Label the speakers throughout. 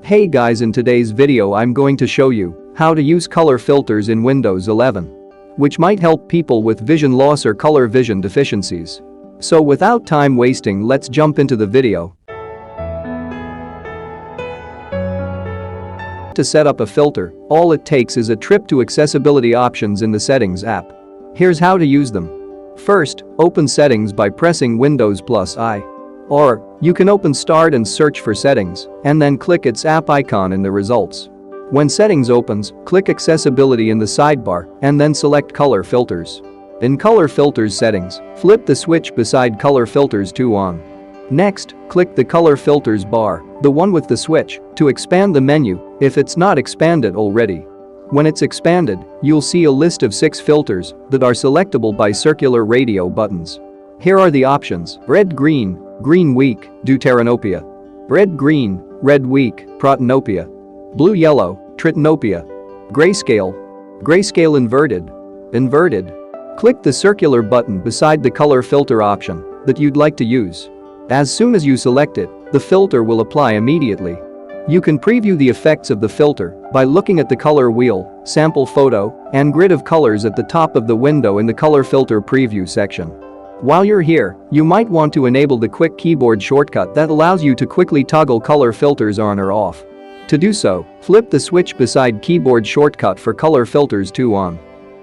Speaker 1: Hey guys, in today's video I'm going to show you how to use color filters in Windows 11, which might help people with vision loss or color vision deficiencies. So without time wasting, let's jump into the video. To set up a filter, all it takes is a trip to Accessibility Options in the Settings app. Here's how to use them. First, open Settings by pressing Windows +I. Or, you can open Start and search for Settings, and then click its app icon in the results. When Settings opens, click Accessibility in the sidebar, and then select Color Filters. In Color Filters settings, flip the switch beside Color Filters to on. Next, click the Color Filters bar, the one with the switch, to expand the menu, if it's not expanded already. When it's expanded, you'll see a list of 6 filters that are selectable by circular radio buttons. Here are the options: red-green, green-weak, deuteranopia; red-green, red-weak, protanopia; blue-yellow, tritanopia; grayscale, grayscale inverted, inverted. Click the circular button beside the color filter option that you'd like to use. As soon as you select it, the filter will apply immediately. You can preview the effects of the filter by looking at the color wheel, sample photo, and grid of colors at the top of the window in the color filter preview section. While you're here, you might want to enable the quick keyboard shortcut that allows you to quickly toggle color filters on or off. To do so, flip the switch beside keyboard shortcut for color filters to on.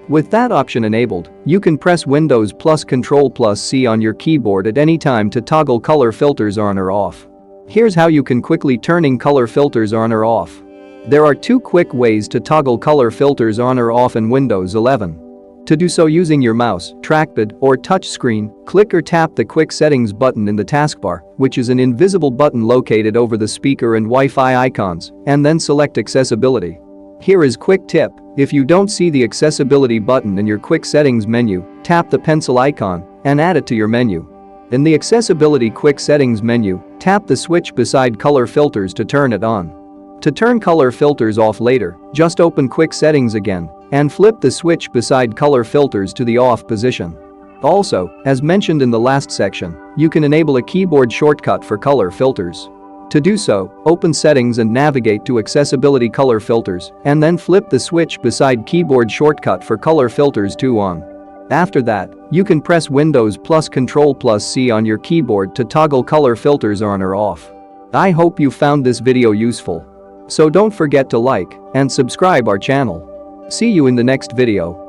Speaker 1: With that option enabled, you can press Windows plus Ctrl plus C on your keyboard at any time to toggle color filters on or off. Here's how you can quickly turning color filters on or off. There are 2 quick ways to toggle color filters on or off in Windows 11. To do so using your mouse, trackpad, or touchscreen, click or tap the Quick Settings button in the taskbar, which is an invisible button located over the speaker and Wi-Fi icons, and then select Accessibility. Here is quick tip: if you don't see the Accessibility button in your Quick Settings menu, tap the pencil icon and add it to your menu. In the Accessibility Quick Settings menu, tap the switch beside Color Filters to turn it on. To turn color filters off later, just open Quick Settings again and flip the switch beside Color Filters to the off position. Also, as mentioned in the last section, you can enable a keyboard shortcut for color filters. To do so, open Settings and navigate to Accessibility Color Filters, and then flip the switch beside keyboard shortcut for Color Filters to on. After that, you can press Windows plus Ctrl plus C on your keyboard to toggle color filters on or off. I hope you found this video useful. So don't forget to like and subscribe our channel. See you in the next video.